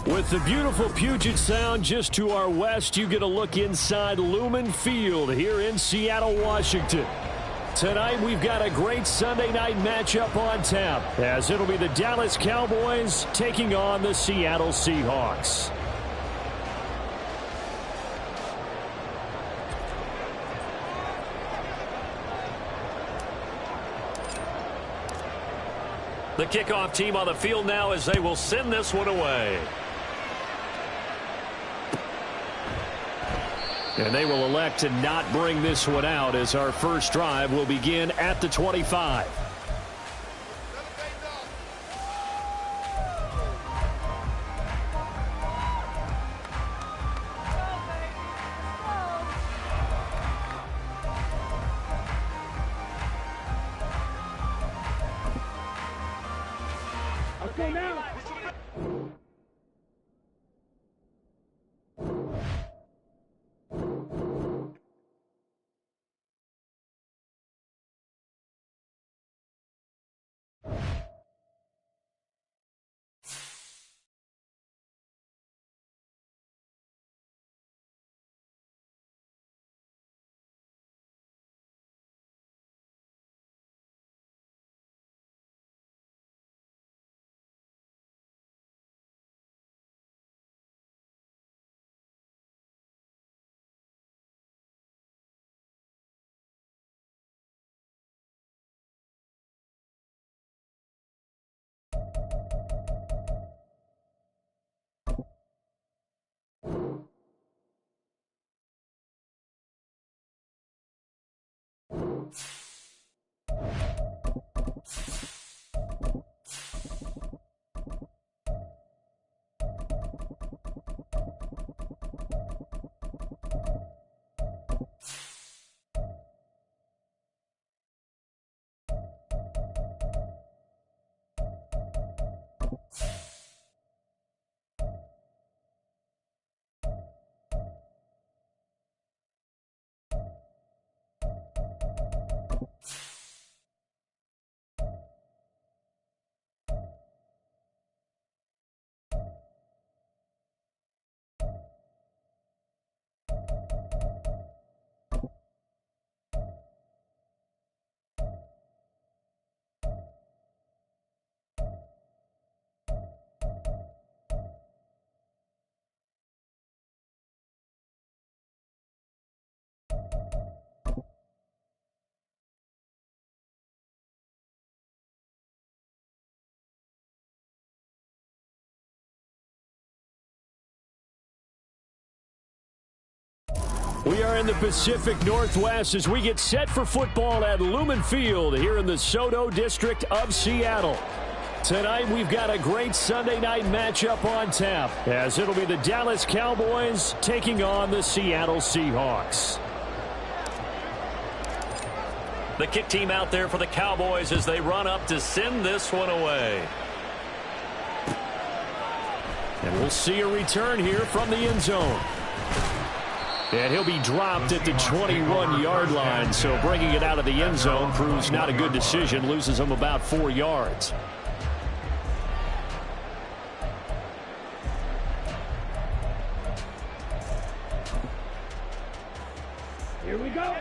With the beautiful Puget Sound just to our west, you get a look inside Lumen Field here in Seattle, Washington. Tonight, we've got a great Sunday night matchup on tap, as it'll be the Dallas Cowboys taking on the Seattle Seahawks. The kickoff team on the field now as they will send this one away. And they will elect to not bring this one out as our first drive will begin at the 25. Okay, now. We are in the Pacific Northwest as we get set for football at Lumen Field here in the Soto District of Seattle. Tonight we've got a great Sunday night matchup on tap as it'll be the Dallas Cowboys taking on the Seattle Seahawks. The kick team out there for the Cowboys as they run up to send this one away. And we'll see a return here from the end zone. And he'll be dropped at the 21-yard line, so bringing it out of the end zone proves not a good decision, loses him about 4 yards. Here we go.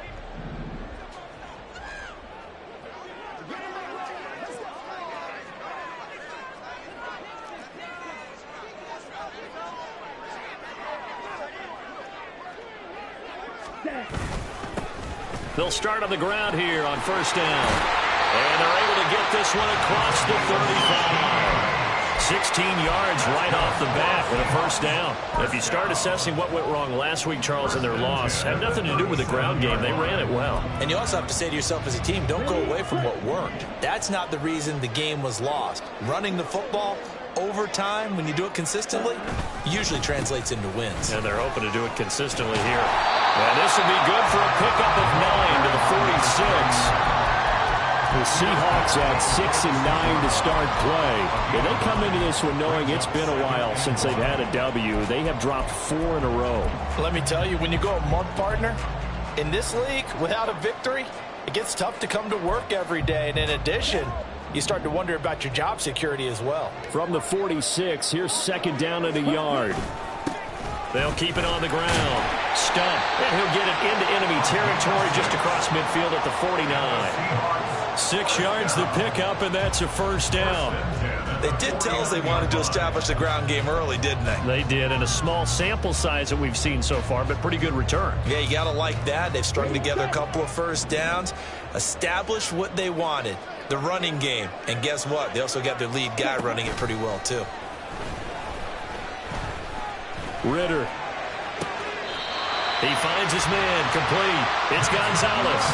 They'll start on the ground here on first down. And they're able to get this one across the 35. 16 yards right off the bat with a first down. If you start assessing what went wrong last week, Charles, in their loss, had nothing to do with the ground game. They ran it well. And you also have to say to yourself as a team, don't go away from what worked. That's not the reason the game was lost. Running the football over time, when you do it consistently, usually translates into wins. And they're hoping to do it consistently here. And this will be good for a pickup of 9 to the 46. The Seahawks at 6 and 9 to start play. And they come into this one knowing it's been a while since they've had a W. They have dropped 4 in a row. Let me tell you, when you go a month, partner, in this league, without a victory, it gets tough to come to work every day. And in addition, you start to wonder about your job security as well. From the 46, here's second down and a yard. They'll keep it on the ground. Stump. And he'll get it into enemy territory just across midfield at the 49. 6 yards the pickup, and that's a first down. They did tell us they wanted to establish the ground game early, didn't they? They did, in a small sample size that we've seen so far, but pretty good return. Yeah, you got to like that. They've strung together a couple of first downs, established what they wanted, the running game. And guess what? They also got their lead guy running it pretty well, too. Ritter. He finds his man, complete. It's Gonzalez.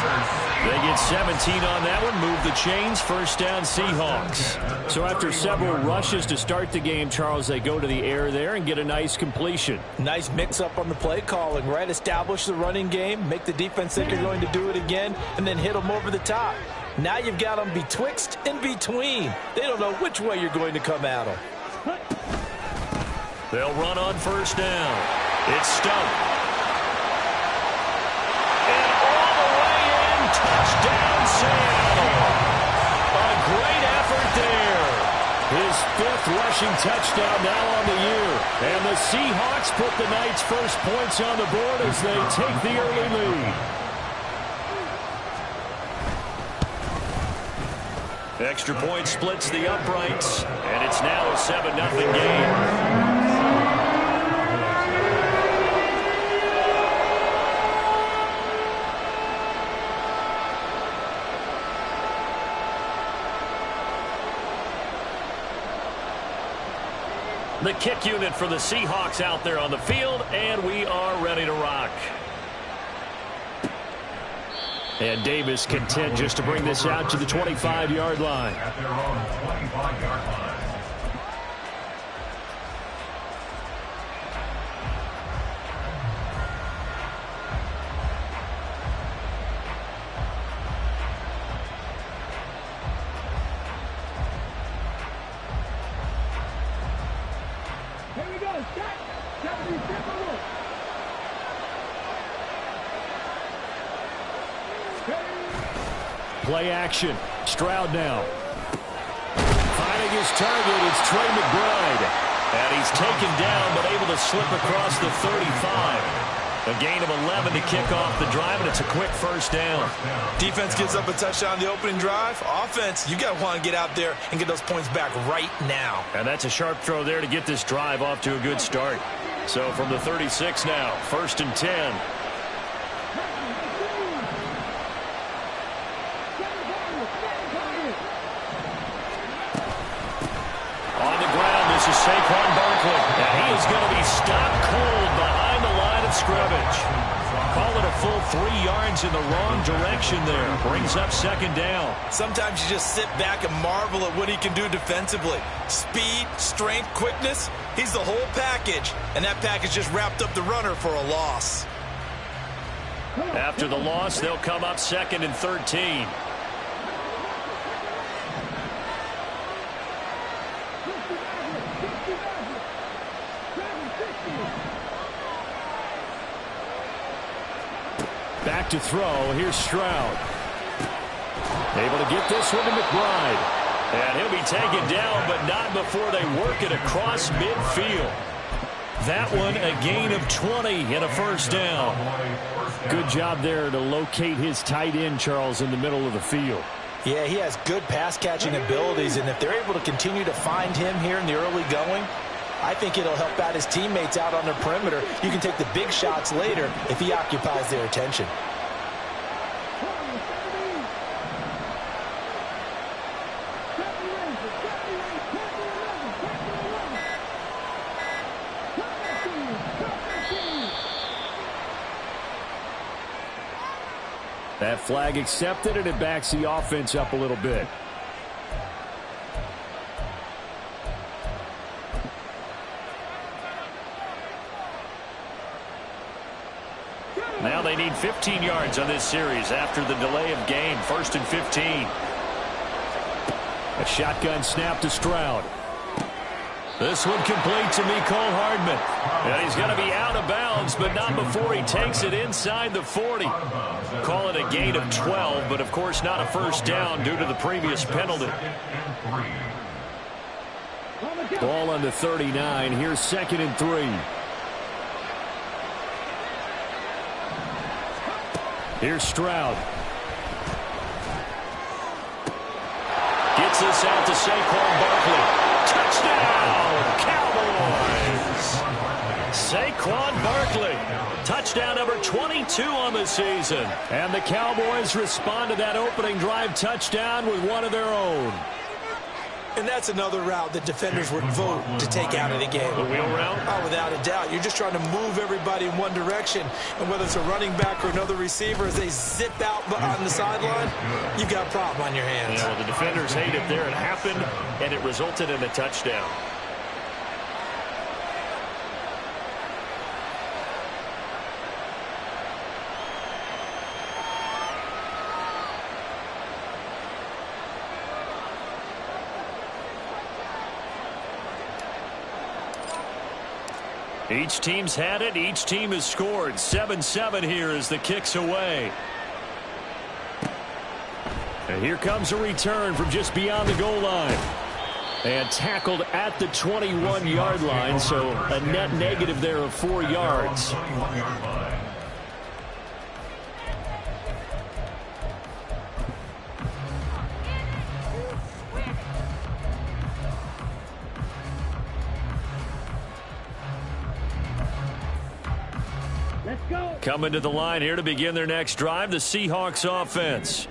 They get 17 on that one, move the chains, first down Seahawks. So after several rushes to start the game, Charles, they go to the air there and get a nice completion. Nice mix-up on the play calling, right? Establish the running game, make the defense think you're going to do it again, and then hit them over the top. Now you've got them betwixt and between. They don't know which way you're going to come at them. They'll run on first down. It's Stump. Touchdown, Seattle. A great effort there. His 5th rushing touchdown now on the year. And the Seahawks put the night's first points on the board as they take the early lead. Extra point splits the uprights, and it's now a 7-0 game. The kick unit for the Seahawks out there on the field, and we are ready to rock. And Davis content just to bring this out to the 25-yard line. At their own 25-yard line. Play action. Stroud now. Finding his target, it's Trey McBride. And he's taken down, but able to slip across the 35. A gain of 11 to kick off the drive, and it's a quick first down. Defense gives up a touchdown the opening drive. Offense, you got to want to get out there and get those points back right now. And that's a sharp throw there to get this drive off to a good start. So from the 36 now, 1st and 10. On the ground, this is Saquon Barkley. And he is going to be stopped cold behind the line of scrimmage. Call full 3 yards in the wrong direction there. Brings up second down. Sometimes you just sit back and marvel at what he can do defensively. Speed, strength, quickness. He's the whole package. And that package just wrapped up the runner for a loss. After the loss, they'll come up 2nd and 13. Back to throw. Here's Stroud. Able to get this one to McBride. And he'll be taken down, but not before they work it across midfield. That one a gain of 20 and a first down. Good job there to locate his tight end, Charles, in the middle of the field. Yeah, he has good pass-catching abilities, and if they're able to continue to find him here in the early going, I think it'll help out his teammates out on the perimeter. You can take the big shots later if he occupies their attention. That flag accepted, and it backs the offense up a little bit. Now they need 15 yards on this series after the delay of game. 1st and 15. A shotgun snap to Stroud. This one complete to Mecole Hardman. And he's going to be out of bounds, but not before he takes it inside the 40. Call it a gain of 12, but of course not a first down due to the previous penalty. Ball on the 39. Here's 2nd and 3. Here's Stroud. Gets this out to Saquon Barkley. Touchdown, Cowboys! Saquon Barkley. Touchdown number 22 on the season. And the Cowboys respond to that opening drive touchdown with one of their own. And that's another route that defenders would vote to take out of the game. The wheel route? Oh, without a doubt. You're just trying to move everybody in one direction. And whether it's a running back or another receiver, as they zip out on the sideline, you've got a problem on your hands. Yeah, well, the defenders hate it there. It happened, and it resulted in a touchdown. Each team's had it. Each team has scored. 7-7 here as the kick's away. And here comes a return from just beyond the goal line. And tackled at the 21-yard line, so a net negative there of 4 yards. Coming to the line here to begin their next drive, the Seahawks offense.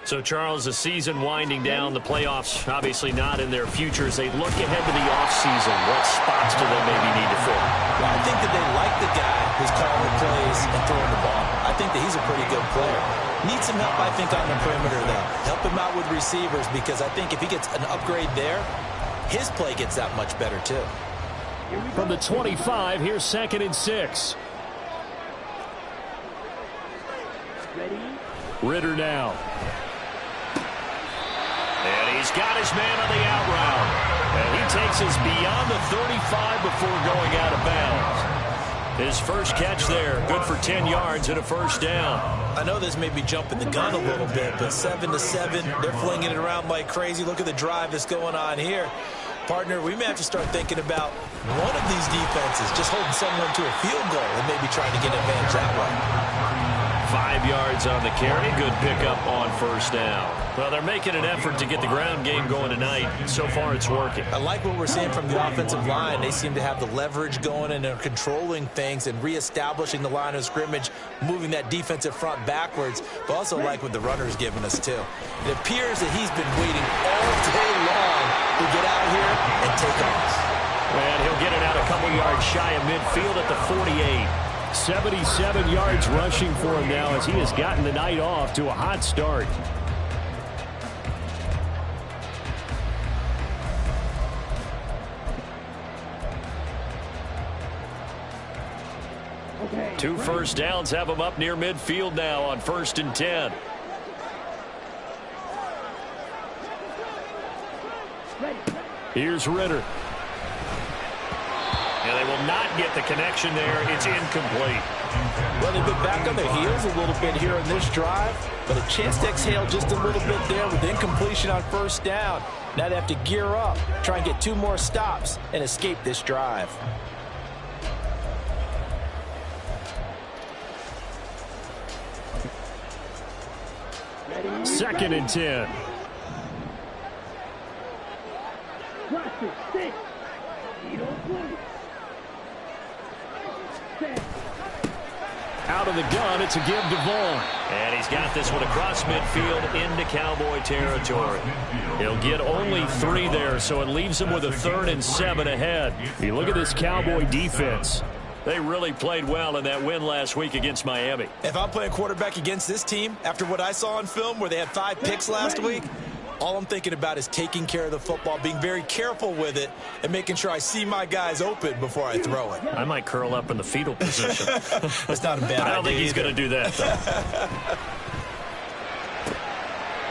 So, Charles, the season winding down, the playoffs obviously not in their future. As they look ahead to the offseason, what spots do they maybe need to fill? Well, I think that they like the guy who's calling the plays and throwing the ball. I think that he's a pretty good player. Needs some help, I think, on the perimeter, though. Help him out with receivers, because I think if he gets an upgrade there, his play gets that much better, too. From the 25, here's 2nd and 6. Ritter now. And he's got his man on the out route. And he takes us beyond the 35 before going out of bounds. His first catch there, good for 10 yards and a first down. I know this may be jumping the gun a little bit, but 7-7, they're flinging it around like crazy. Look at the drive that's going on here. Partner, we may have to start thinking about one of these defenses just holding someone to a field goal and maybe trying to get an advantage that way. 5 yards on the carry. Good pickup on first down. Well, they're making an effort to get the ground game going tonight. So far, it's working. I like what we're seeing from the offensive line. They seem to have the leverage going and are controlling things and reestablishing the line of scrimmage, moving that defensive front backwards, but also like what the runner's giving us, too. It appears that he's been waiting all day long to get out here and take off. And he'll get it out a couple yards shy of midfield at the 48. 77 yards rushing for him now as he has gotten the night off to a hot start. Two first downs have him up near midfield now on 1st and 10. Here's Ritter. And they will not get the connection there. It's incomplete. Well, they've been back on their heels a little bit here in this drive, but a chance to exhale just a little bit there with incompletion on 1st down. Now they have to gear up, try and get 2 more stops, and escape this drive. Second and 10. Out of the gun, it's a give to Vaughn. And he's got this one across midfield into Cowboy territory. He'll get only 3 there, so it leaves him with a 3rd and 7 ahead. You look at this Cowboy defense. They really played well in that win last week against Miami. If I'm playing quarterback against this team, after what I saw on film where they had 5 picks last week, all I'm thinking about is taking care of the football, being very careful with it, and making sure I see my guys open before I throw it. I might curl up in the fetal position. That's not a bad idea. I don't think he's going to do that, though.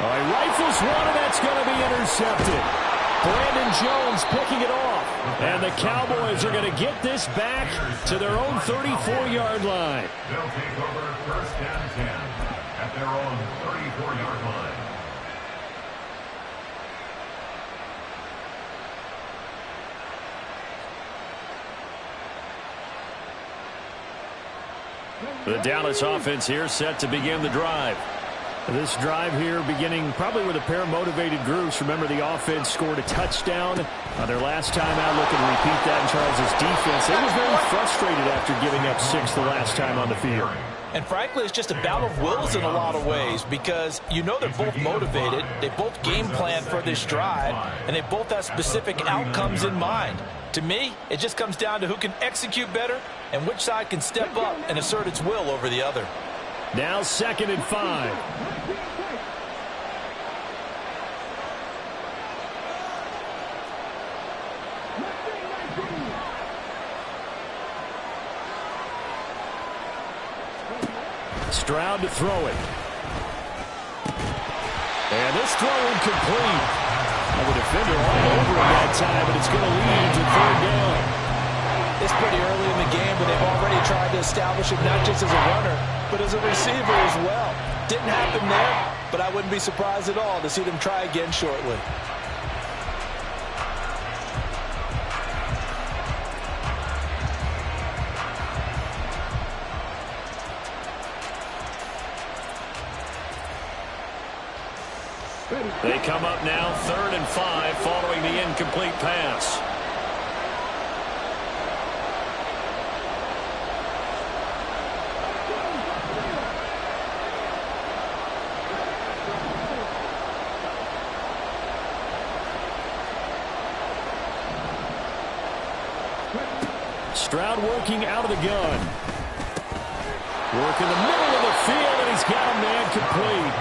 All right, rifles one, and that's going to be intercepted. Brandon Jones picking it off. And the Cowboys are going to get this back to their own 34-yard line. They'll take over 1st and 10 at their own 34-yard line. The Dallas offense here set to begin the drive. This drive here beginning probably with a pair of motivated groups. Remember, the offense scored a touchdown their last time out. Looking to repeat that in Charles' defense. They were very frustrated after giving up 6 the last time on the field. And frankly, it's just a battle of wills in a lot of ways because you know they're both motivated. They both game plan for this drive, and they both have specific outcomes in mind. To me, it just comes down to who can execute better and which side can step up and assert its will over the other. Now 2nd and 5. Stroud to throw it. And this throw incomplete. The defender all over him that time, but it's going to lead to 3rd down. It's pretty early in the game, but they've already tried to establish him not just as a runner, but as a receiver as well. Didn't happen there, but I wouldn't be surprised at all to see them try again shortly. They come up now 3rd and 5 following the incomplete pass. Stroud working out of the gun. Work in the middle of the field, and he's got a man complete.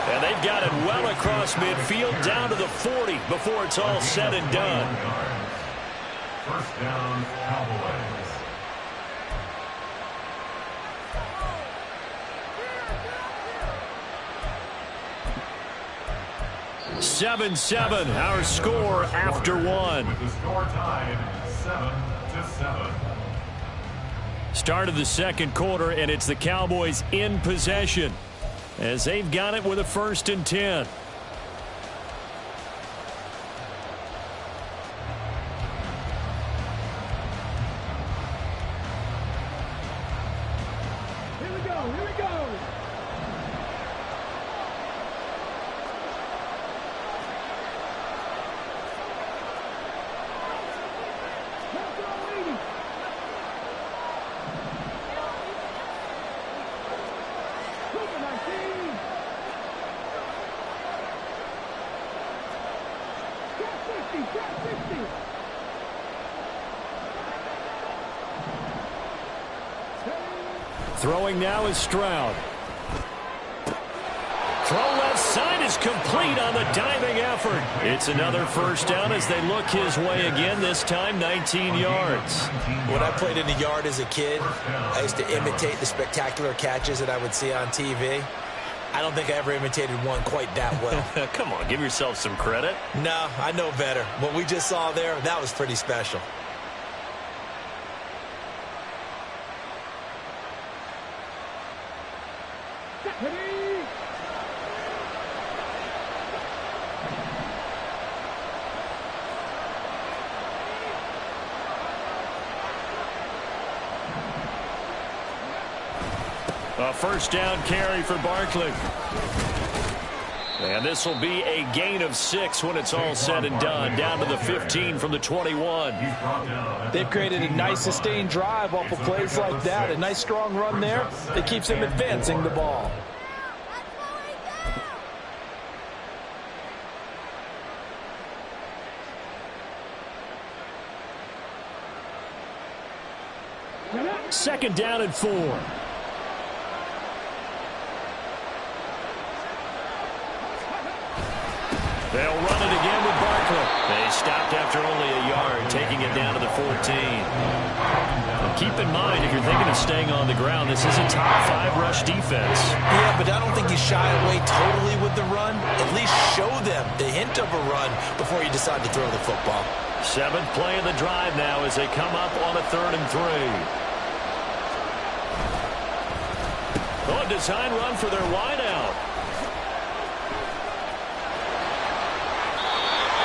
And they've got it well across midfield down to the 40 before it's all said and done. 1st down, Cowboys. 7-7, our score after 1. With the score tied 7-7. Start of the 2nd quarter, and it's the Cowboys in possession as they've got it with a 1st and 10. Here we go, here we go. Throwing now is Stroud. Throw left side is complete on the diving effort. It's another first down as they look his way again, this time 19 yards. When I played in the yard as a kid, I used to imitate the spectacular catches that I would see on TV. I don't think I ever imitated one quite that well. Come on, give yourself some credit. No, I know better. What we just saw there, that was pretty special. A first down carry for Barkley. And this will be a gain of 6 when it's all said and done. Down to the 15 from the 21. They've created a nice sustained drive off of plays like that. A nice strong run there that keeps them advancing the ball. Second down and 4. They'll run it again with Barkley. They stopped after only a yard, taking it down to the 14. Keep in mind, if you're thinking of staying on the ground, this is a top 5 rush defense. Yeah, but I don't think you shy away totally with the run. At least show them the hint of a run before you decide to throw the football. 7th play of the drive now as they come up on a 3rd and 3. Oh, a design run for their wideout.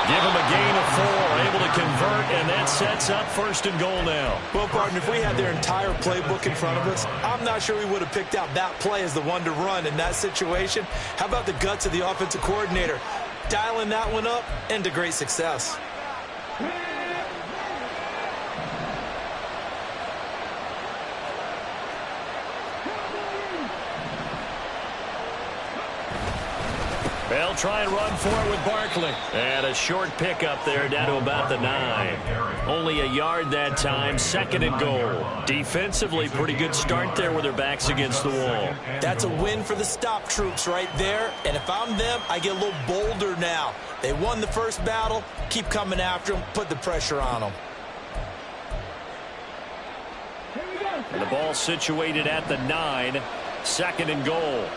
Give him a gain of 4, able to convert, and that sets up 1st and goal now. Well, partner, if we had their entire playbook in front of us, I'm not sure we would have picked out that play as the one to run in that situation. How about the guts of the offensive coordinator? Dialing that one up into great success. They'll try and run for it with Barkley. And a short pickup there down to about the 9. Only a yard that time, 2nd and goal. Defensively, pretty good start there with their backs against the wall. That's a win for the stop troops right there. And if I'm them, I get a little bolder now. They won the first battle. Keep coming after them. Put the pressure on them. And the ball situated at the 9. 2nd and goal.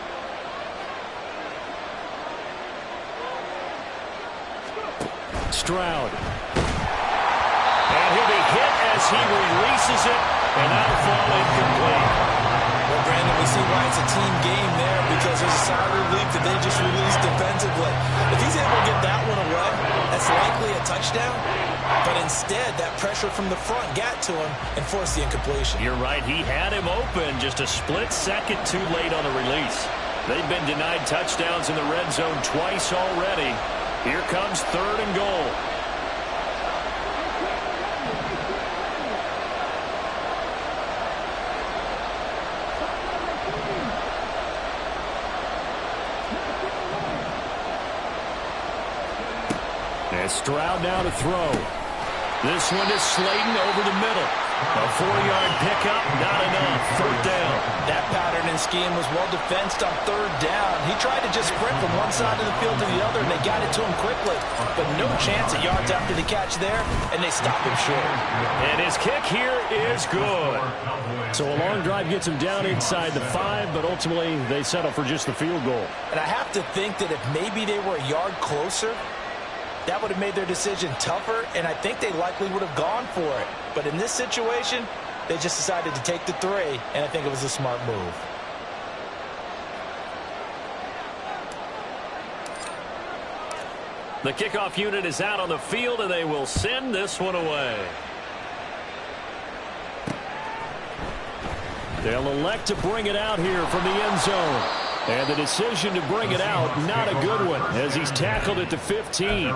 Stroud. And he'll be hit as he releases it, and that'll fall incomplete. Well, Brandon, we see why it's a team game there, because there's a sigh of relief that they just released defensively. If he's able to get that one away, that's likely a touchdown. But instead, that pressure from the front got to him and forced the incompletion. You're right. He had him open just a split second too late on the release. They've been denied touchdowns in the red zone twice already. Here comes 3rd and goal. And Stroud now to throw. This one is Slayton over the middle. A 4-yard pickup, not enough. 3rd down. That pattern and scheme was well defensed on 3rd down. He tried to just sprint from one side of the field to the other, and they got it to him quickly. But no chance at yards after the catch there, and they stopped him short. And his kick here is good. So a long drive gets him down inside the 5, but ultimately they settle for just the field goal. And I have to think that if maybe they were a yard closer, that would have made their decision tougher, and I think they likely would have gone for it. But in this situation, they just decided to take the 3, and I think it was a smart move. The kickoff unit is out on the field, and they will send this one away. They'll elect to bring it out here from the end zone. And the decision to bring it out, not a good one, as he's tackled at the 15.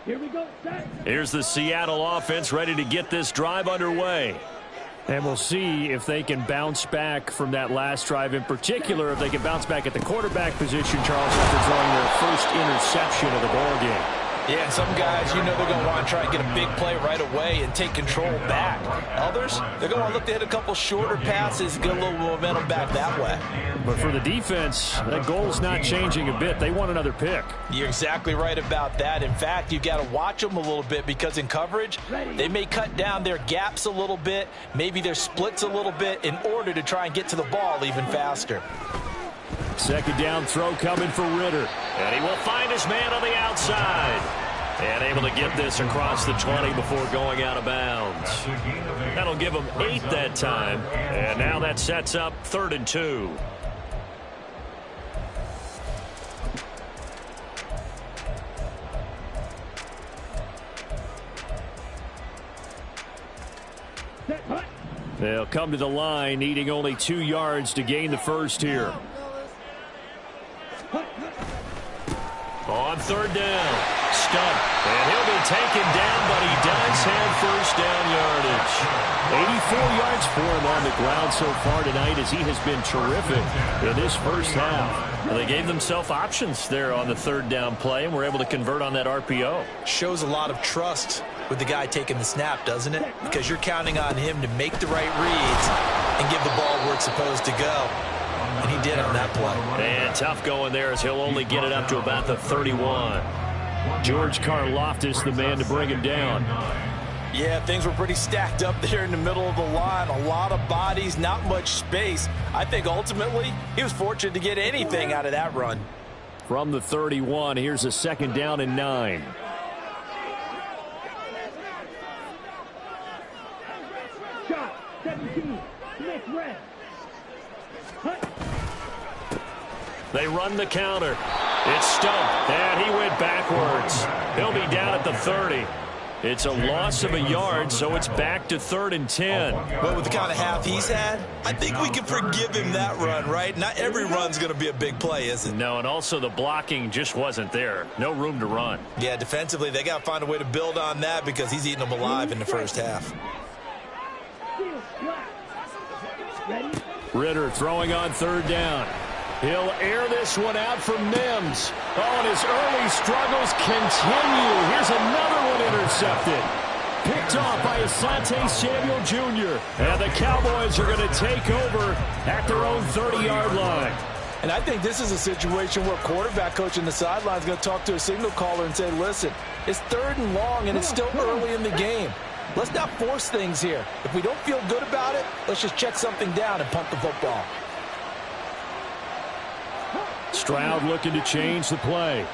Here we go. Here's the Seattle offense ready to get this drive underway. And we'll see if they can bounce back from that last drive, in particular, if they can bounce back at the quarterback position, Charles, after throwing their first interception of the ball game. Yeah, and some guys, you know they're going to want to try and get a big play right away and take control back. Others, they're going to look to hit a couple shorter passes, get a little momentum back that way. But for the defense, that goal's not changing a bit. They want another pick. You're exactly right about that. In fact, you've got to watch them a little bit because in coverage, they may cut down their gaps a little bit, maybe their splits a little bit in order to try and get to the ball even faster. Second down throw coming for Ritter. And he will find his man on the outside. And able to get this across the 20 before going out of bounds. That'll give him 8 that time. And now that sets up 3rd and 2. They'll come to the line, needing only 2 yards to gain the first here. On 3rd down, Stump. And he'll be taken down, but he does have first down yardage. 84 yards for him on the ground so far tonight as he has been terrific in this first half. Well, they gave themselves options there on the 3rd down play and were able to convert on that RPO. Shows a lot of trust with the guy taking the snap, doesn't it? Because you're counting on him to make the right reads and give the ball where it's supposed to go. And he did on that play. And tough going there as he'll only get it up to about the 31. George Karlaftis, the man to bring him down. Yeah, things were pretty stacked up there in the middle of the line. A lot of bodies, not much space. I think ultimately he was fortunate to get anything out of that run. From the 31, here's a 2nd down and 9. Shot, 17, next red. They run the counter. It's Stump, and he went backwards. He'll be down at the 30. It's a loss of a yard, so it's back to 3rd and 10. But with the kind of half he's had, I think we can forgive him that run, right? Not every run's going to be a big play, is it? No, and also the blocking just wasn't there. No room to run. Yeah, defensively, they got to find a way to build on that because he's eating them alive in the first half. Ritter throwing on 3rd down. He'll air this one out from Mims. Oh, and his early struggles continue. Here's another one intercepted. Picked off by Asante Samuel Jr. And the Cowboys are going to take over at their own 30-yard line. And I think this is a situation where quarterback coach in the sideline is going to talk to a signal caller and say, listen, it's 3rd and long and it's still early in the game. Let's not force things here. If we don't feel good about it, let's just check something down and punt the football. Stroud looking to change the play.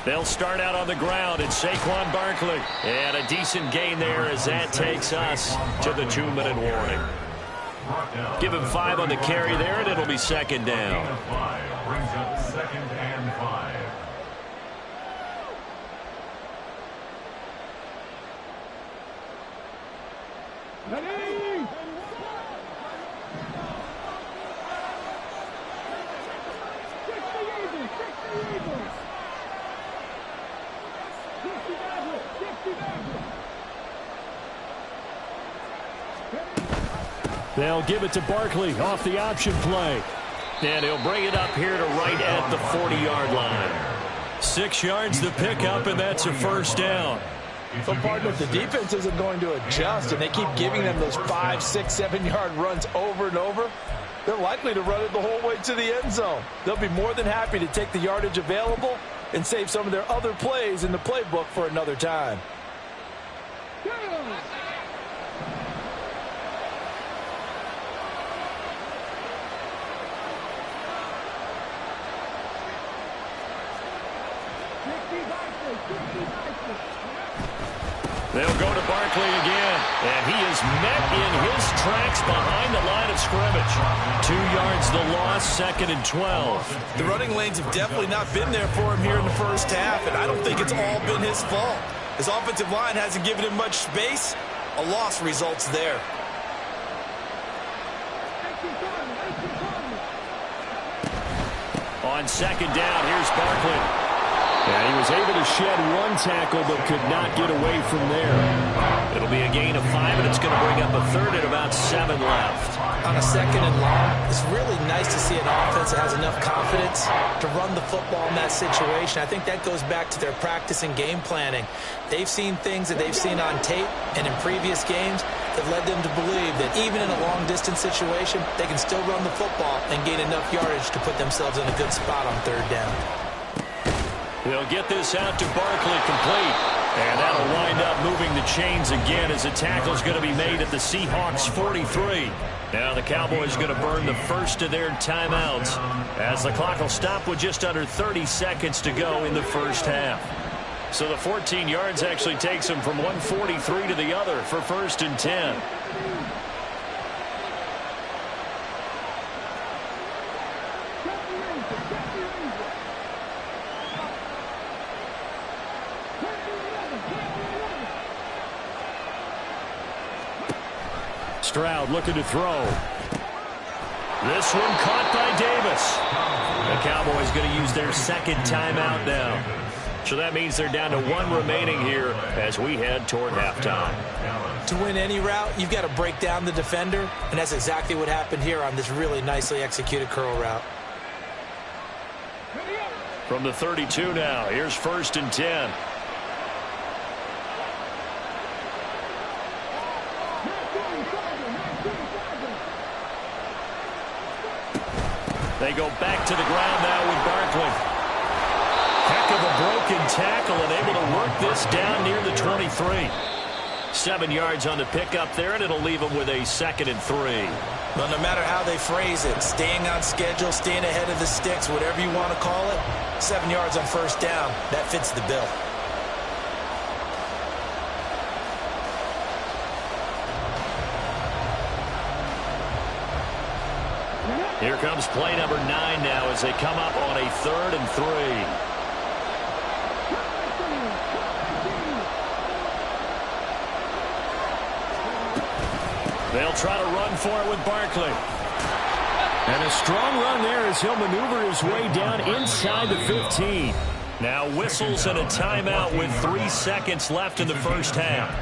They'll start out on the ground. It's Saquon Barkley. And a decent gain there as that takes us to the 2-minute warning. Give him 5 on the carry there, and it'll be 2nd down. Brings up 2nd and 5. They'll give it to Barkley off the option play. And he'll bring it up here to right at the 40-yard line. 6 yards to pick up, and that's a first down. So, partner, if the defense isn't going to adjust and they keep giving them those 5, 6, 7-yard runs over and over, they're likely to run it the whole way to the end zone. They'll be more than happy to take the yardage available and save some of their other plays in the playbook for another time. They'll go to Barkley again, and he is met in his tracks behind the line of scrimmage. 2 yards the loss, 2nd and 12. The running lanes have definitely not been there for him here in the first half, and I don't think it's all been his fault. His offensive line hasn't given him much space. A loss results there. On second down, here's Barkley. Yeah, he was able to shed one tackle but could not get away from there. It'll be a gain of 5, and it's going to bring up a third at about 7 left. On a second and long, it's really nice to see an offense that has enough confidence to run the football in that situation. I think that goes back to their practice and game planning. They've seen things that they've seen on tape and in previous games that led them to believe that even in a long-distance situation, they can still run the football and gain enough yardage to put themselves in a good spot on third down. They'll get this out to Barkley, complete. And that'll wind up moving the chains again as a tackle's going to be made at the Seahawks 43. Now the Cowboys going to burn the first of their timeouts as the clock will stop with just under 30 seconds to go in the first half. So the 14 yards actually takes them from 143 to the other for 1st and 10. Stroud looking to throw. This one caught by Davis. The Cowboys going to use their second timeout now. So that means they're down to 1 remaining here as we head toward halftime. To win any route, you've got to break down the defender, and that's exactly what happened here on this really nicely executed curl route. From the 32 now, here's 1st and 10. They go back to the ground now with Barkley. Heck of a broken tackle and able to work this down near the 23. 7 yards on the pickup there, and it'll leave them with a 2nd and 3. Well, no matter how they phrase it, staying on schedule, staying ahead of the sticks, whatever you want to call it, 7 yards on 1st down, that fits the bill. Here comes play number 9 now as they come up on a 3rd and 3. They'll try to run for it with Barkley. And a strong run there as he'll maneuver his way down inside the 15. Now whistles and a timeout with 3 seconds left in the first half.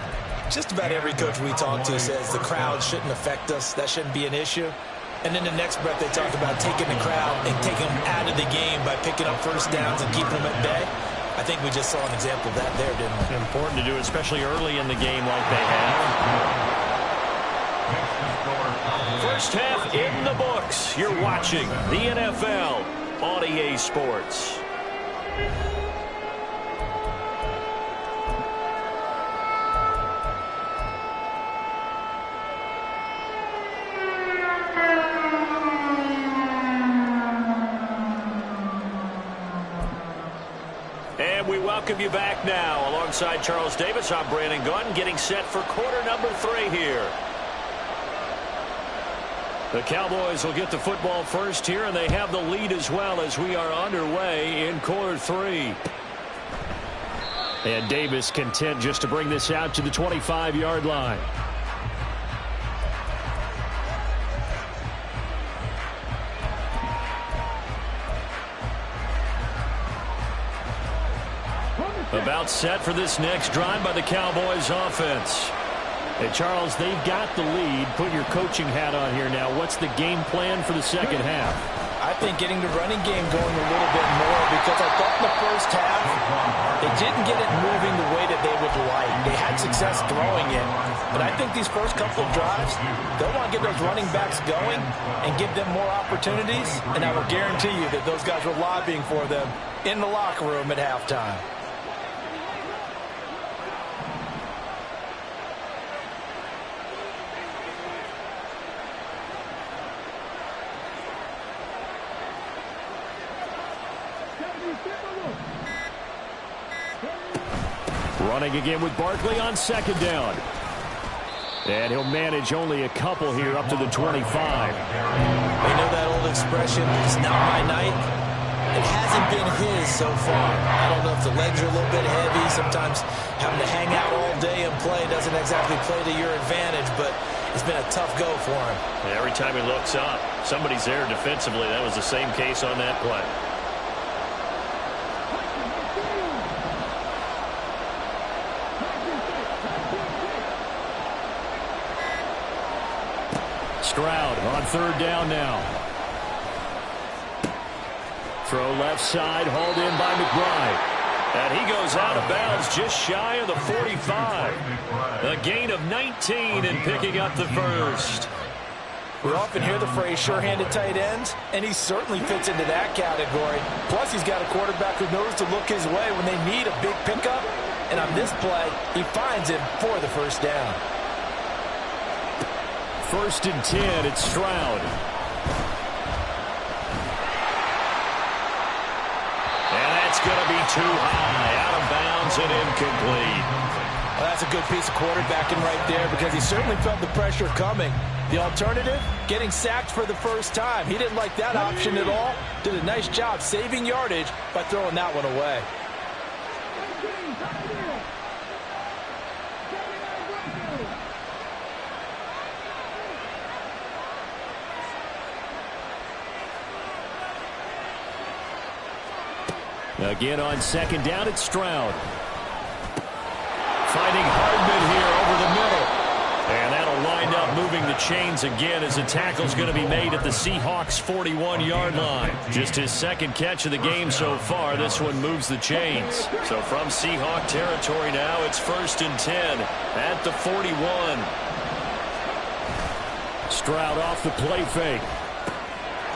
Just about every coach we talk to says the crowd shouldn't affect us. That shouldn't be an issue. And in the next breath, they talk about taking the crowd and taking them out of the game by picking up 1st downs and keeping them at bay. I think we just saw an example of that there, didn't we? Important to do, especially early in the game like they have. First half in the books. You're watching the NFL on EA Sports. We welcome you back now. Alongside Charles Davis, I'm Brandon Gunn, getting set for quarter number 3 here. The Cowboys will get the football first here, and they have the lead as well as we are underway in quarter 3. And Davis content just to bring this out to the 25-yard line. About set for this next drive by the Cowboys offense. Hey, Charles, they've got the lead. Put your coaching hat on here now. What's the game plan for the second half? I think getting the running game going a little bit more, because I thought in the first half they didn't get it moving the way that they would like. They had success throwing it, but I think these first couple of drives, they'll want to get those running backs going and give them more opportunities, and I will guarantee you that those guys were lobbying for them in the locker room at halftime. Running again with Barkley on second down. And he'll manage only a couple here up to the 25. They know that old expression, it's not my night. It hasn't been his so far. I don't know if the legs are a little bit heavy. Sometimes having to hang out all day and play doesn't exactly play to your advantage, but it's been a tough go for him. Every time he looks up, somebody's there defensively. That was the same case on that play. third down now. Throw left side, hauled in by McBride. And he goes out of bounds just shy of the 45. A gain of 19 and picking up the first. We often hear the phrase sure-handed tight ends, and he certainly fits into that category. Plus, he's got a quarterback who knows to look his way when they need a big pickup. And on this play, he finds him for the first down. 1st and 10, it's Stroud. It's going to be too high, out of bounds and incomplete. Well, that's a good piece of quarterbacking right there because he certainly felt the pressure coming. The alternative, getting sacked for the first time. He didn't like that option at all. Did a nice job saving yardage by throwing that one away. Again on 2nd down, it's Stroud. Finding Hardman here over the middle. And that'll wind up moving the chains again as the tackle's going to be made at the Seahawks' 41-yard line. Just his 2nd catch of the game so far. This one moves the chains. So from Seahawk territory now, it's 1st and 10 at the 41. Stroud off the play fake.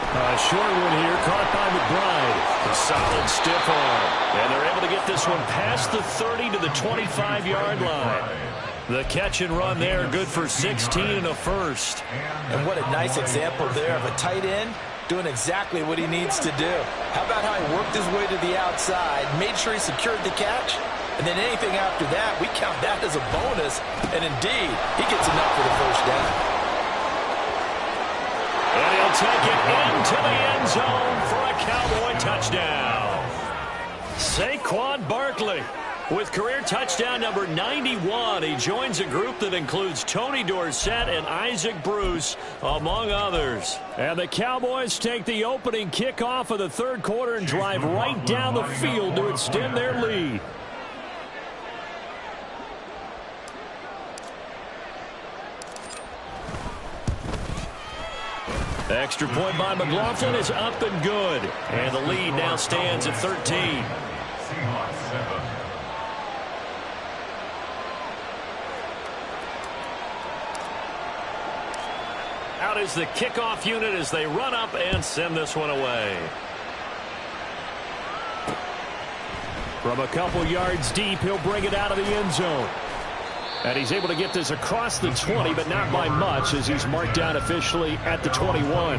A short one here, caught by McBride. A solid stiff arm. And they're able to get this one past the 30 to the 25-yard line. The catch and run there, good for 16 and a first. And what a nice example there of a tight end doing exactly what he needs to do. How about how he worked his way to the outside, made sure he secured the catch, and then anything after that, we count that as a bonus. And indeed, he gets enough for the first down. And he'll take it into the end zone for a Cowboy touchdown. Saquon Barkley with career touchdown number 91. He joins a group that includes Tony Dorsett and Isaac Bruce, among others. And the Cowboys take the opening kickoff of the 3rd quarter and drive right down the field to extend their lead. Extra point by McLaughlin is up and good. And the lead now stands at 13. Seahawks 7. Out is the kickoff unit as they run up and send this one away. From a couple yards deep, he'll bring it out of the end zone. And he's able to get this across the 20, but not by much, as he's marked down officially at the 21.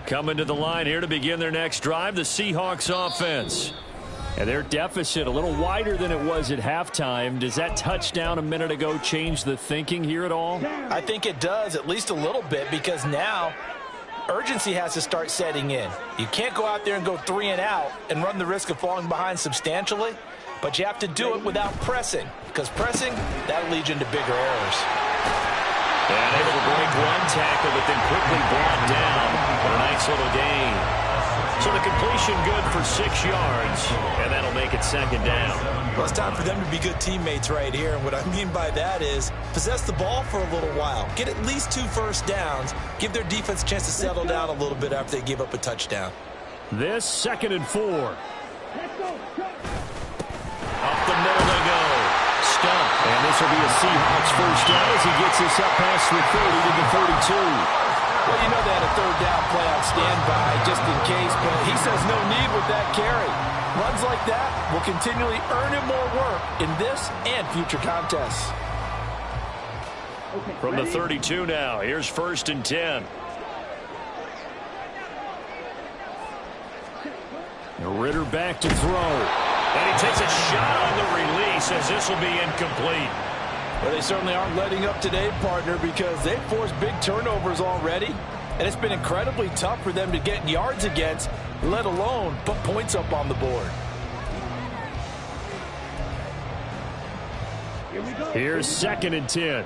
Coming to the line here to begin their next drive, the Seahawks offense. And their deficit a little wider than it was at halftime. Does that touchdown a minute ago change the thinking here at all? I think it does, at least a little bit, because now urgency has to start setting in. You can't go out there and go 3 and out and run the risk of falling behind substantially, but you have to do it without pressing, because pressing, that'll lead you into bigger errors. And able to break one tackle, but then quickly brought down for a nice little gain. So the completion good for 6 yards, and that'll make it 2nd down. Well, it's time for them to be good teammates right here, and what I mean by that is possess the ball for a little while, get at least 2 first downs, give their defense a chance to settle down a little bit after they give up a touchdown. This 2nd and 4. Up the middle they go. Stump. And this will be a Seahawks first down as he gets this up past the 30 to the 32. Well, you know they had a 3rd down play on standby just in case, but he says no need with that carry. Runs like that will continually earn him more work in this and future contests. From the 32 now, here's 1st and 10. Ritter back to throw. And he takes a shot on the release as this will be incomplete. Well, they certainly aren't letting up today, partner, because they've forced big turnovers already, and it's been incredibly tough for them to get yards against, let alone put points up on the board. Here's 2nd and 10.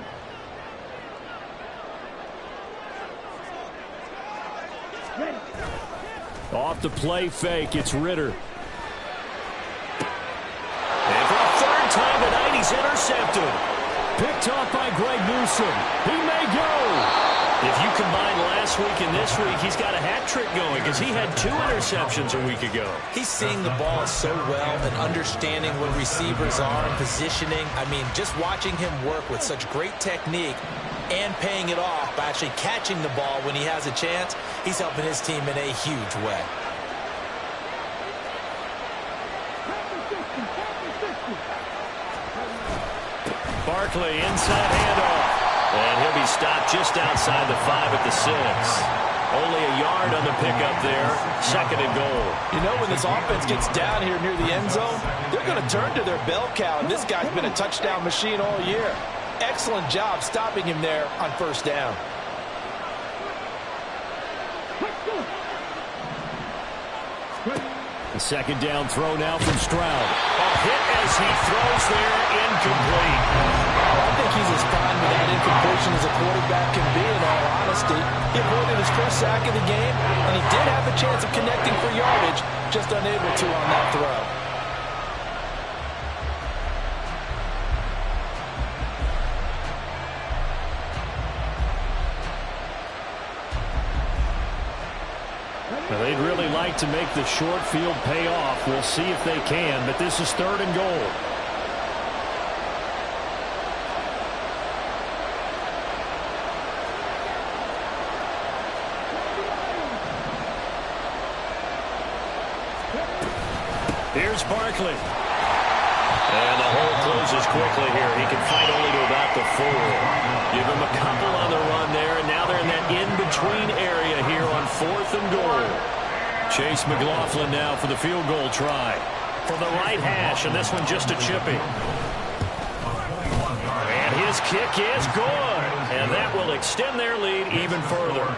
Off the play fake, it's Ritter. And for the third time tonight, he's intercepted. Picked off by Greg Newsome. He may go. If you combine last week and this week, he's got a hat trick going because he had 2 interceptions a week ago. He's seeing the ball so well and understanding what receivers are and positioning. I mean, just watching him work with such great technique and paying it off by actually catching the ball when he has a chance, he's helping his team in a huge way. Barkley, inside handoff. And he'll be stopped just outside the 5 at the 6. Only a yard on the pickup there. 2nd and goal. You know, when this offense gets down here near the end zone, they're going to turn to their bell cow, and this guy's been a touchdown machine all year. Excellent job stopping him there on first down. The 2nd down throw now from Stroud. A hit as he throws there, incomplete. I think he's as fine with that incompletion as a quarterback can be, in all honesty. He avoided his first sack of the game, and he did have a chance of connecting for yardage, just unable to on that throw. Now, they'd really like to make the short field pay off. We'll see if they can, but this is 3rd and goal. Here's Barkley. And the hole closes quickly here. He can fight only to about the 4. Give him a couple on the run there, and now they're in that in-between area here on 4th and goal. Chase McLaughlin now for the field goal try. From the right hash, and this one just a chipping. And his kick is good. And that will extend their lead even further.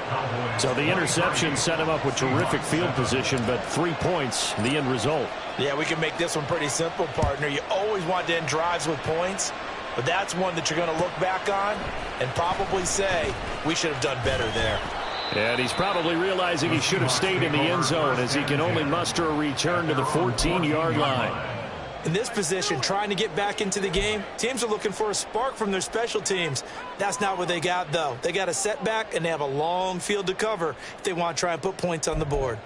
So the interception set him up with terrific field position, but 3 points, the end result. Yeah, we can make this one pretty simple, partner. You always want to end drives with points, but that's one that you're going to look back on and probably say, we should have done better there. And he's probably realizing he should have stayed in the end zone as he can only muster a return to the 14-yard line. In this position, trying to get back into the game, teams are looking for a spark from their special teams. That's not what they got, though. They got a setback, and they have a long field to cover if they want to try and put points on the board.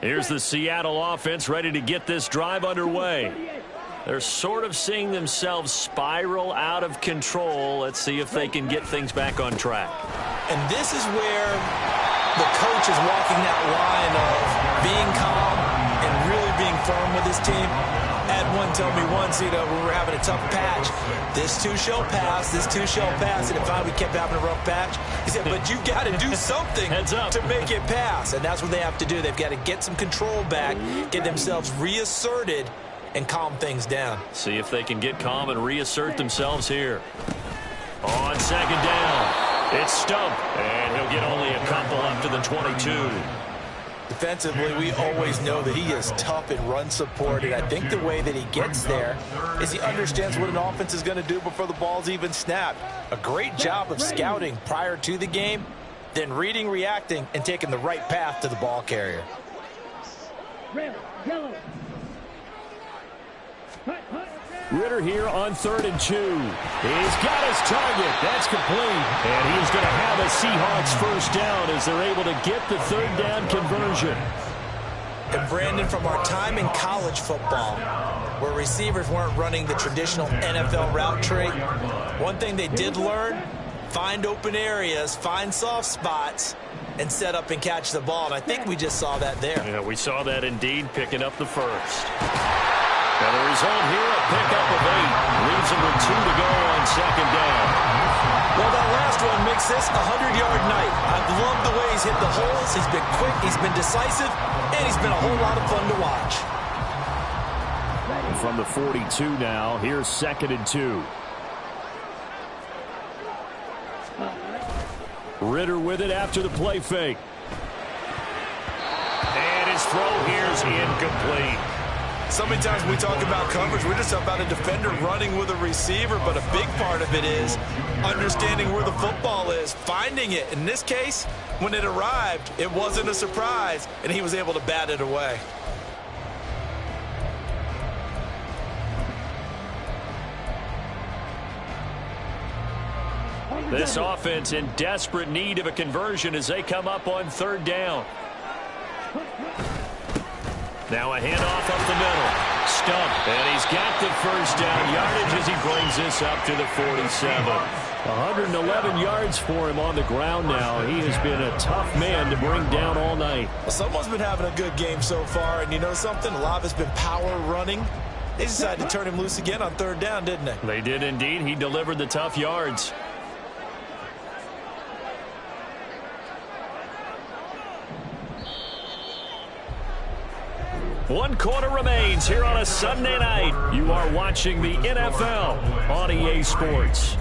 Here's the Seattle offense ready to get this drive underway. They're sort of seeing themselves spiral out of control. Let's see if they can get things back on track. And this is where the coach is walking that line of being calm and really being firm with his team. I had one tell me once, when we were having a tough patch, this too shall pass, this too shall pass. And if we kept having a rough patch, he said, but you got to do something to make it pass. And that's what they have to do. They've got to get some control back, get themselves reasserted, and calm things down. See if they can get calm and reassert themselves here. On 2nd down, it's Stump, and he'll get only a couple up to the 22. Defensively, we always know that he is tough in run support, and I think the way that he gets there is he understands what an offense is going to do before the ball's even snapped. A great job of scouting prior to the game, then reading, reacting, and taking the right path to the ball carrier. Red, yellow. Ritter here on 3rd and 2. He's got his target. That's complete. And he's going to have a Seahawks first down as they're able to get the 3rd down conversion. And Brandon, from our time in college football, where receivers weren't running the traditional NFL route tree, one thing they did learn, find open areas, find soft spots, and set up and catch the ball. And I think we just saw that there. Yeah, we saw that indeed, picking up the first. And the result here, a pickup of 8. Leaves him with 2 to go on 2nd down. Well, that last one makes this a 100-yard night. I've loved the way he's hit the holes. He's been quick, he's been decisive, and he's been a whole lot of fun to watch. From the 42 now, here's 2nd and 2. Ritter with it after the play fake. And his throw here's incomplete. So many times when we talk about coverage, we're just about a defender running with a receiver, but a big part of it is understanding where the football is, finding it. In this case, when it arrived, it wasn't a surprise, and he was able to bat it away. This offense in desperate need of a conversion as they come up on third down. Now a handoff up the middle. Stump, and he's got the first down yardage as he brings this up to the 47. 111 yards for him on the ground now. He has been a tough man to bring down all night. Well, someone's been having a good game so far, and you know something? A lot of it's been power running. They decided to turn him loose again on third down, didn't they? They did indeed. He delivered the tough yards. One quarter remains here on a Sunday night. You are watching the NFL on EA Sports.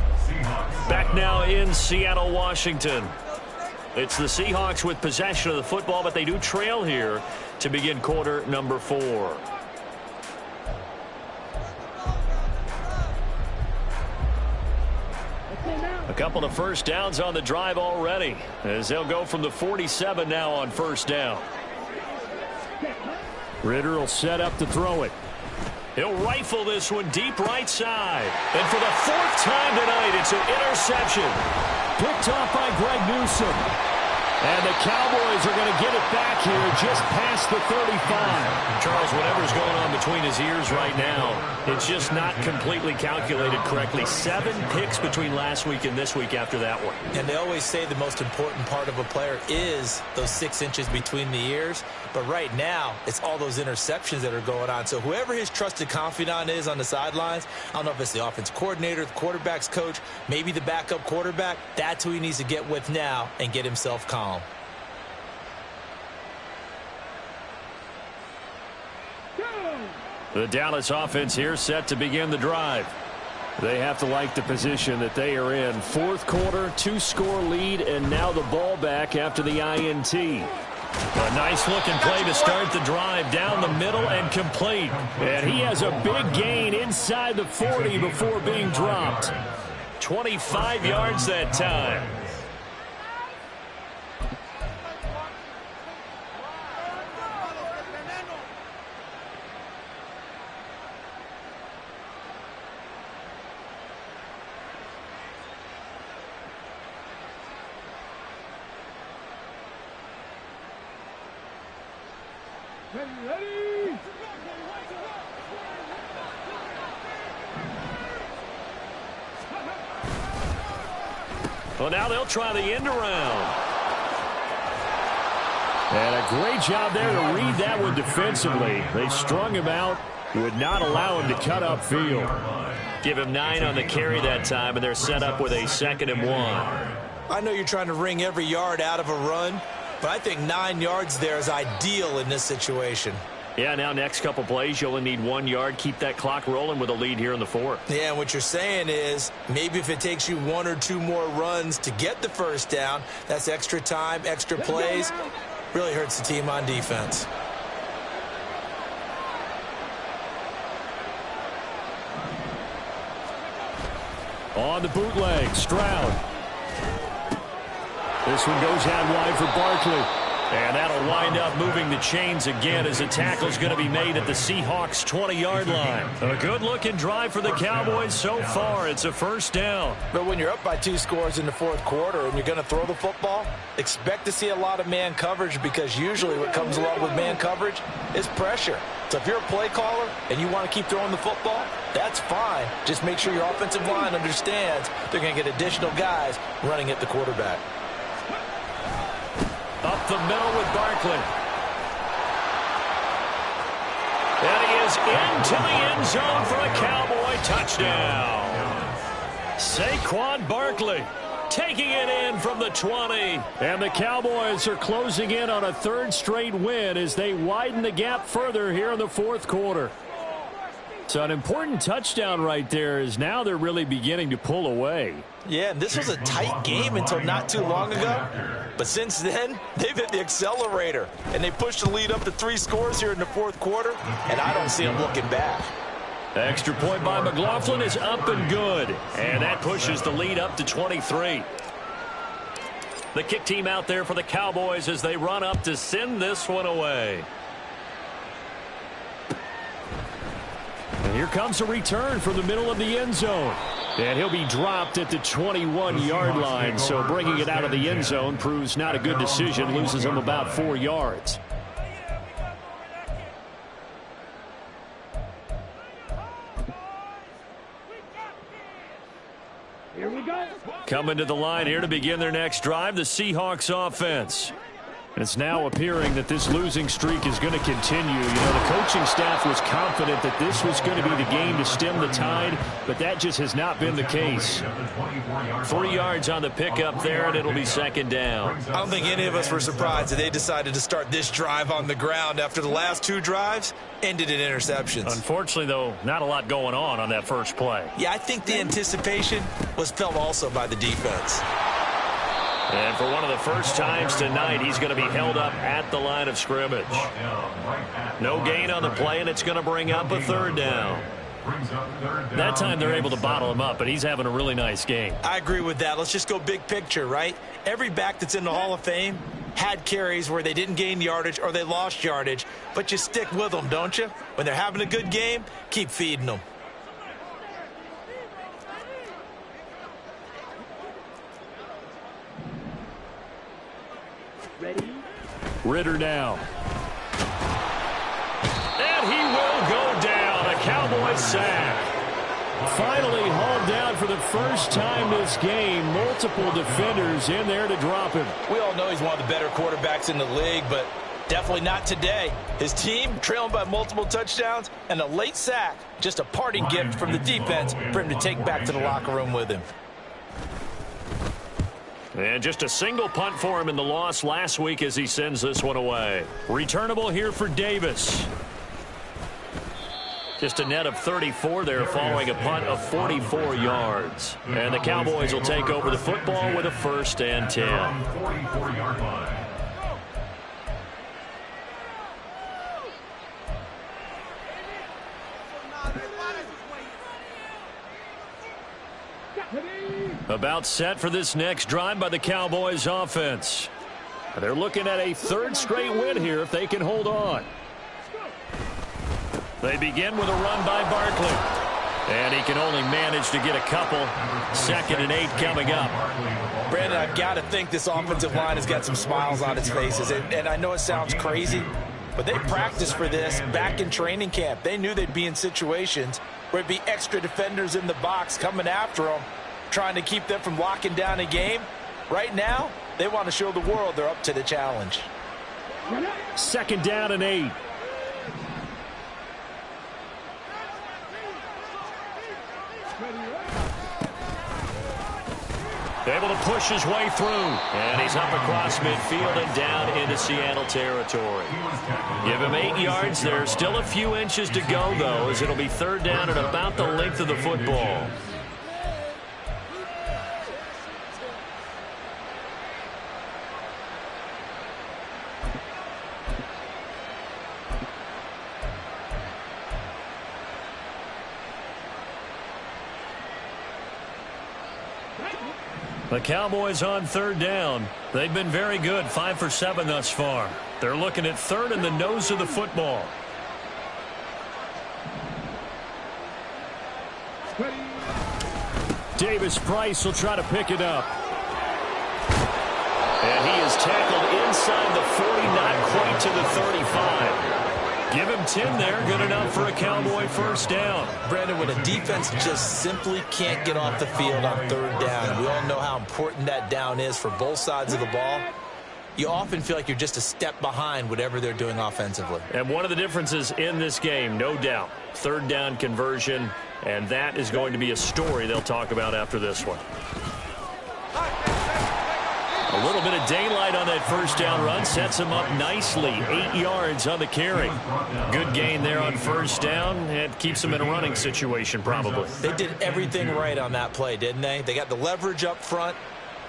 Back now in Seattle, Washington. It's the Seahawks with possession of the football, but they do trail here to begin quarter number 4. A couple of first downs on the drive already, as they'll go from the 47 now on first down. Ritter will set up to throw it. He'll rifle this one deep right side. And for the 4th time tonight, it's an interception. Picked off by Greg Newsome. And the Cowboys are going to get it back here just past the 35. Charles, whatever's going on between his ears right now, it's just not completely calculated correctly. 7 picks between last week and this week after that one. And they always say the most important part of a player is those 6 inches between the ears. But right now, it's all those interceptions that are going on. So whoever his trusted confidant is on the sidelines, I don't know if it's the offense coordinator, the quarterback's coach, maybe the backup quarterback, that's who he needs to get with now and get himself calm. The Dallas offense here set to begin the drive. They have to like the position that they are in. 4th quarter, 2-score lead, and now the ball back after the INT. A nice-looking play to start the drive down the middle and complete. And he has a big gain inside the 40 before being dropped. 25 yards that time. Ready. Well, now they'll try the end around. And a great job there to read that one defensively. They strung him out, would not allow him to cut upfield. Give him 9 on the carry that time, and they're set up with a 2nd and 1. I know you're trying to wring every yard out of a run, but I think 9 yards there is ideal in this situation. Yeah, now next couple plays, you only need 1 yard. Keep that clock rolling with a lead here in the 4th. Yeah, and what you're saying is maybe if it takes you 1 or 2 more runs to get the first down, that's extra time, extra plays. Really hurts the team on defense. On the bootleg, Stroud. This one goes out wide for Barkley. And that'll wind up moving the chains again as the tackle's going to be made at the Seahawks' 20-yard line. A good-looking drive for the Cowboys so far. It's a first down. But when you're up by 2 scores in the 4th quarter and you're going to throw the football, expect to see a lot of man coverage, because usually what comes along with man coverage is pressure. So if you're a play caller and you want to keep throwing the football, that's fine. Just make sure your offensive line understands they're going to get additional guys running at the quarterback. Up the middle with Barkley. And he is into the end zone for a Cowboy touchdown. Saquon Barkley taking it in from the 20. And the Cowboys are closing in on a 3rd straight win as they widen the gap further here in the 4th quarter. So an important touchdown right there is now they're really beginning to pull away. Yeah, and this was a tight game until not too long ago. But since then, they've hit the accelerator. And they pushed the lead up to 3 scores here in the fourth quarter. And I don't see them looking back. Extra point by McLaughlin is up and good. And that pushes the lead up to 23. The kick team out there for the Cowboys as they run up to send this one away. And here comes a return from the middle of the end zone. And he'll be dropped at the 21-yard line. So bringing it out of the end zone proves not a good decision. Loses him about 4 yards. Here we go. Coming to the line here to begin their next drive, the Seahawks offense. And it's now appearing that this losing streak is going to continue. You know, the coaching staff was confident that this was going to be the game to stem the tide, but that just has not been the case. 3 yards on the pickup there, and it'll be second down. I don't think any of us were surprised that they decided to start this drive on the ground after the last 2 drives ended in interceptions. Unfortunately, though, not a lot going on that first play. Yeah, I think the anticipation was felt also by the defense. And for one of the first times tonight, he's going to be held up at the line of scrimmage. No gain on the play, and it's going to bring up a third down. That time they're able to bottle him up, but he's having a really nice game. I agree with that. Let's just go big picture, right? Every back that's in the Hall of Fame had carries where they didn't gain yardage or they lost yardage, but you stick with them, don't you? When they're having a good game, keep feeding them. Ready? Ritter now. And he will go down. A Cowboys sack. Finally hauled down for the first time this game. Multiple defenders in there to drop him. We all know he's one of the better quarterbacks in the league, but definitely not today. His team trailing by multiple touchdowns and a late sack. Just a parting gift from the defense for him to take back to the locker room with him. And just a single punt for him in the loss last week as he sends this one away. Returnable here for Davis. Just a net of 34 there following a punt of 44 yards. And the Cowboys will take over the football with a 1st and 10. 44-yard line. About set for this next drive by the Cowboys offense. They're looking at a 3rd straight win here if they can hold on. They begin with a run by Barkley. And he can only manage to get a couple. 2nd and 8 coming up. Brandon, I've got to think this offensive line has got some smiles on its faces. And I know it sounds crazy, but they practiced for this back in training camp. They knew they'd be in situations where it'd be extra defenders in the box coming after them, trying to keep them from locking down a game. Right now, they want to show the world they're up to the challenge. 2nd down and 8. Able to push his way through. And he's up across midfield and down into Seattle territory. Give him 8 yards. There's still a few inches to go, though, as it'll be 3rd down at about the length of the football. The Cowboys on 3rd down. They've been very good, 5 for 7 thus far. They're looking at 3rd in the nose of the football. Davis Price will try to pick it up. And he is tackled inside the 40, not quite to the 35. Give him 10 there, good enough for a Cowboy 1st down. Brandon, when a defense just simply can't get off the field on 3rd down, we all know how important that down is for both sides of the ball. You often feel like you're just a step behind whatever they're doing offensively. And one of the differences in this game, no doubt, 3rd down conversion, and that is going to be a story they'll talk about after this one. A little bit of daylight on that first down run sets him up nicely. 8 yards on the carry. Good gain there on first down. It keeps him in a running situation probably. They did everything right on that play, didn't they? They got the leverage up front.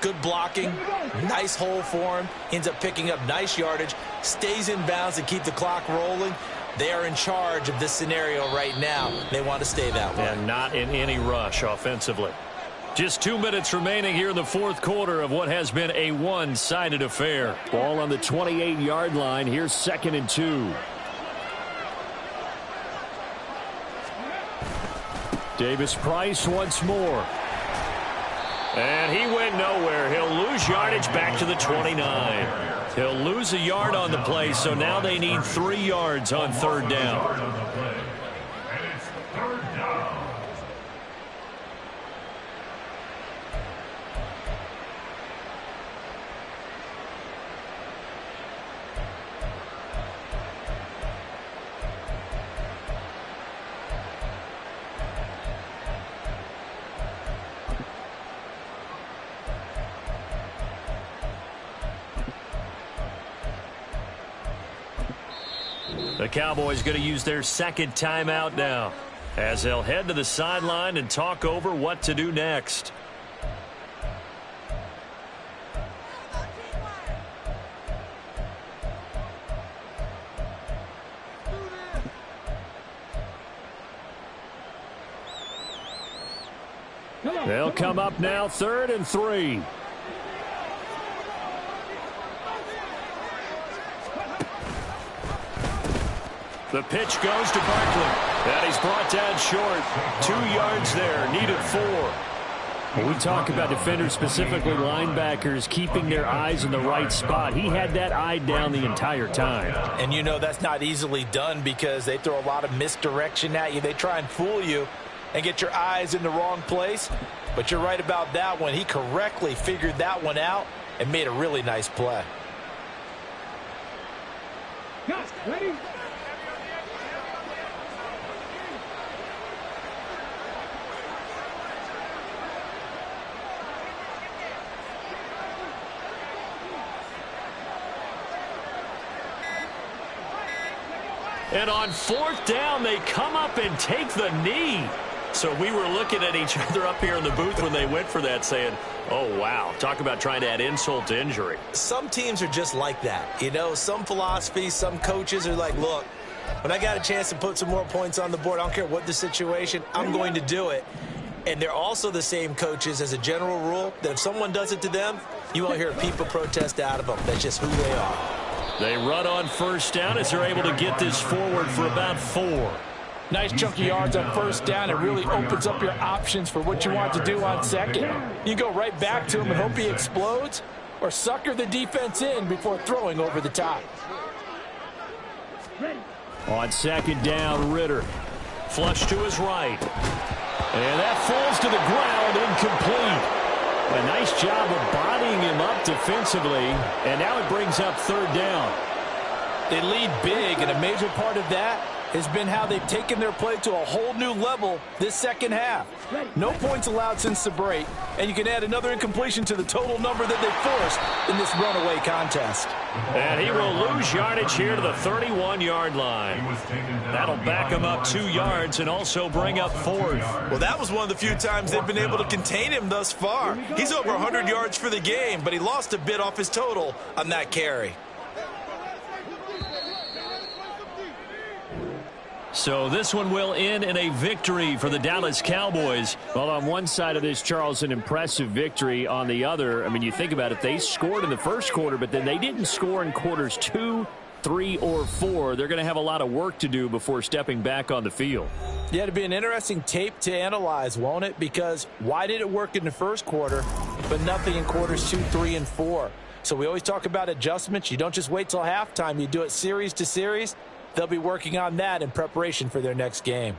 Good blocking, nice hole for him, ends up picking up nice yardage, stays in bounds to keep the clock rolling. They are in charge of this scenario right now. They want to stay that way. And not in any rush offensively. Just 2 minutes remaining here in the fourth quarter of what has been a one-sided affair. Ball on the 28-yard line. Here's 2nd and 2. Davis Price once more. And he went nowhere. He'll lose yardage back to the 29. He'll lose a yard on the play, so now they need 3 yards on third down. And it's third down. The Cowboys going to use their second timeout now as they'll head to the sideline and talk over what to do next. They'll come up now 3rd and 3. The pitch goes to Barkley. And he's brought down short. 2 yards there. Needed 4. When we talk about defenders, specifically linebackers, keeping their eyes in the right spot, he had that eye down the entire time. And you know that's not easily done because they throw a lot of misdirection at you. They try and fool you and get your eyes in the wrong place. But you're right about that one. He correctly figured that one out and made a really nice play. Guys, ready? And on 4th down, they come up and take the knee. So we were looking at each other up here in the booth when they went for that saying, oh, wow, talk about trying to add insult to injury. Some teams are just like that. You know, some philosophies, some coaches are like, look, when I got a chance to put some more points on the board, I don't care what the situation, I'm going to do it. And they're also the same coaches as a general rule that if someone does it to them, you won't hear a people protest out of them. That's just who they are. They run on first down as they're able to get this forward for about 4. Nice chunky yards on first down. It really opens up your options for what you want to do on second. You go right back to him and hope he explodes or sucker the defense in before throwing over the top. On 2nd down, Ritter. Flush to his right. And that falls to the ground, incomplete. A nice job of bodying him up defensively, and now it brings up 3rd down. They lead big, and a major part of that has been how they've taken their play to a whole new level this second half. No points allowed since the break, and you can add another incompletion to the total number that they forced in this runaway contest. And he will lose yardage here to the 31-yard line. That'll back him up 2 yards and also bring up 4th. Well, that was one of the few times they've been able to contain him thus far. He's over 100 yards for the game, but he lost a bit off his total on that carry. So this one will end in a victory for the Dallas Cowboys. Well, on one side of this, Charles, an impressive victory. On the other, I mean, you think about it, they scored in the first quarter, but then they didn't score in quarters 2, 3, or 4. They're going to have a lot of work to do before stepping back on the field. Yeah, it'll be an interesting tape to analyze, won't it? Because why did it work in the first quarter, but nothing in quarters 2, 3, and 4? So we always talk about adjustments. You don't just wait till halftime. You do it series to series. They'll be working on that in preparation for their next game.